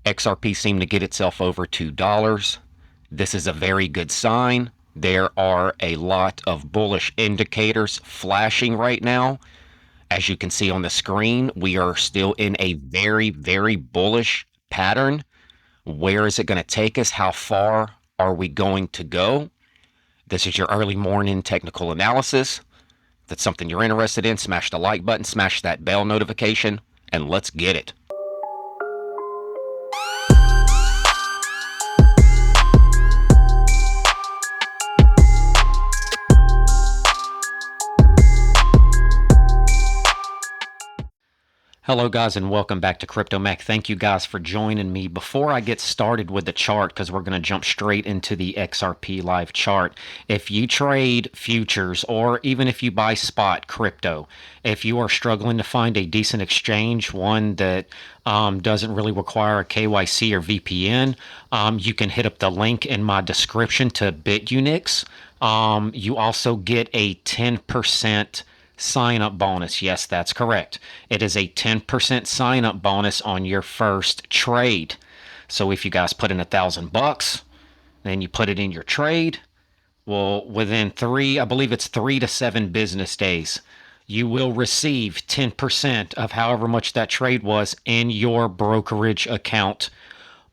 XRP seemed to get itself over $2. This is a very good sign. There are a lot of bullish indicators flashing right now. As you can see on the screen, we are still in a very, very bullish pattern. Where is it going to take us? How far are we going to go? This is your early morning technical analysis. If that's something you're interested in, smash the like button, smash that bell notification, and let's get it. Hello guys, and welcome back to Crypto Mac. Thank you guys for joining me. Before I get started with the chart, because we're going to jump straight into the XRP live chart, if you trade futures or even if you buy spot crypto, if you are struggling to find a decent exchange, one that doesn't really require a KYC or VPN, you can hit up the link in my description to BitUnix. You also get a 10% sign-up bonus. Yes, that's correct. It is a 10% sign-up bonus on your first trade. So if you guys put in $1,000, then you put it in your trade, well, within I believe it's 3 to 7 business days, you will receive 10% of however much that trade was in your brokerage account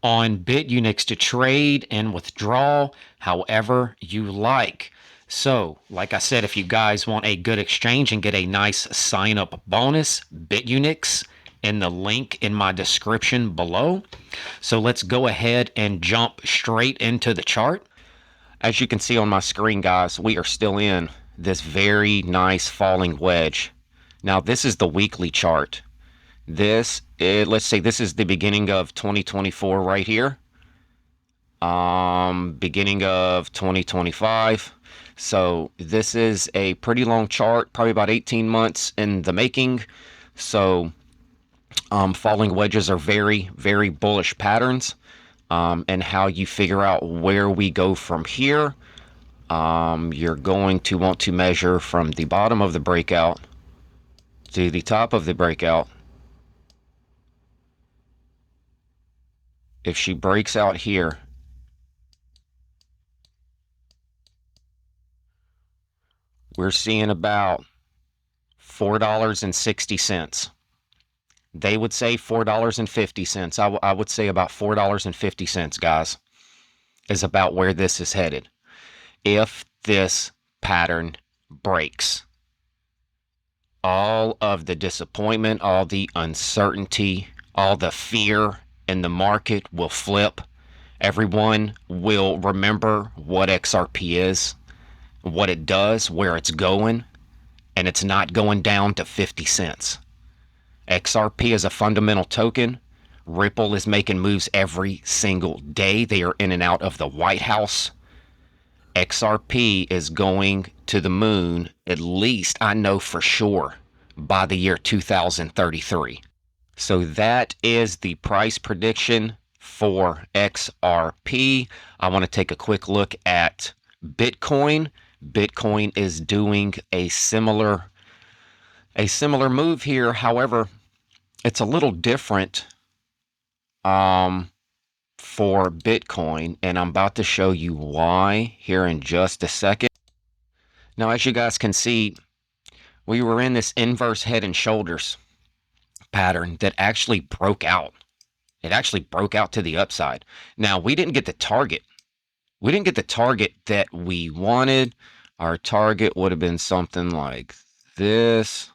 on BitUnix to trade and withdraw however you like. So, like I said, if you guys want a good exchange and get a nice sign-up bonus, BitUnix in the link in my description below. So let's go ahead and jump straight into the chart. As you can see on my screen, guys, we are still in this very nice falling wedge. Now, this is the weekly chart. Let's say this is the beginning of 2024 right here. Beginning of 2025. So this is a pretty long chart, probably about 18 months in the making. So falling wedges are very, very bullish patterns. And how you figure out where we go from here, you're going to want to measure from the bottom of the breakout to the top of the breakout. If she breaks out here, we're seeing about $4.60. They would say $4.50. I would say about $4.50, guys, is about where this is headed. If this pattern breaks, all of the disappointment, all the uncertainty, all the fear in the market will flip. Everyone will remember what XRP is, what it does, where it's going, and it's not going down to 50 cents. XRP is a fundamental token. Ripple is making moves every single day. They are in and out of the White House. XRP is going to the moon, at least I know for sure, by the year 2033. So that is the price prediction for XRP. I want to take a quick look at Bitcoin. Bitcoin is doing a similar move here. However, it's a little different for Bitcoin, and I'm about to show you why here in just a second. Now, as you guys can see, we were in this inverse head and shoulders pattern that actually broke out. It actually broke out to the upside. Now, we didn't get the target. We didn't get the target that we wanted. Our target would have been something like this.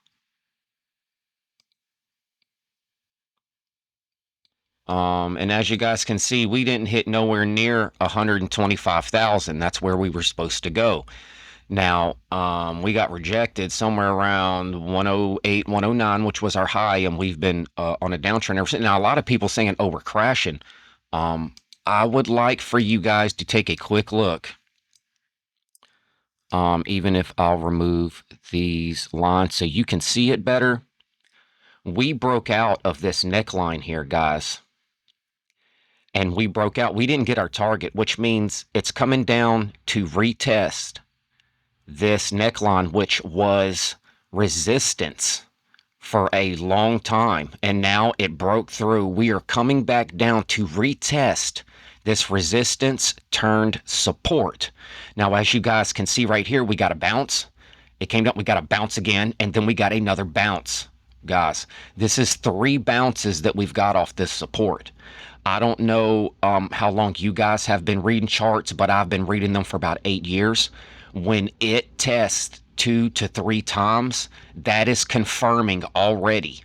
And as you guys can see, we didn't hit nowhere near 125,000. That's where we were supposed to go. Now, we got rejected somewhere around 108, 109, which was our high, and we've been on a downtrend ever since. Now, a lot of people saying, oh, we're crashing. I would like for you guys to take a quick look. Even if I'll remove these lines so you can see it better. We broke out of this neckline here, guys. And we broke out. We didn't get our target, which means it's coming down to retest this neckline, which was resistance for a long time, and now it broke through. We are coming back down to retest this resistance turned support. Now, as you guys can see right here, we got a bounce. It came down, we got a bounce again, and then we got another bounce. Guys, this is 3 bounces that we've got off this support. I don't know how long you guys have been reading charts, but I've been reading them for about 8 years. When it tests 2 to 3 times, that is confirming already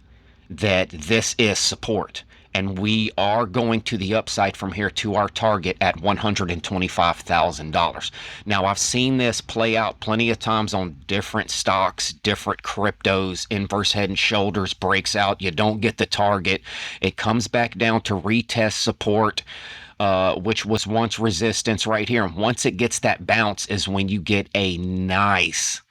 that this is support. And we are going to the upside from here to our target at $125,000. Now, I've seen this play out plenty of times on different stocks, different cryptos. Inverse head and shoulders breaks out. You don't get the target. It comes back down to retest support, which was once resistance right here. And once it gets that bounce is when you get a nice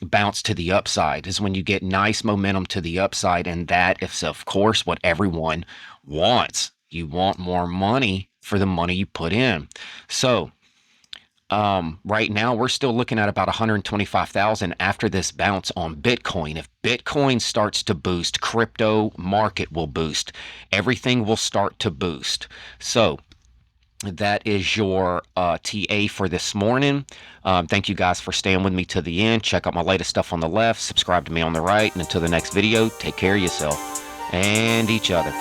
bounce to the upside, is when you get nice momentum to the upside. And that is, of course, what everyone wants. You want more money for the money you put in. So right now we're still looking at about 125,000 after this bounce on Bitcoin. If Bitcoin starts to boost, crypto market will boost. Everything will start to boost. So that is your TA for this morning. Thank you guys for staying with me to the end. Check out my latest stuff on the left. Subscribe to me on the right. And until the next video, take care of yourself and each other.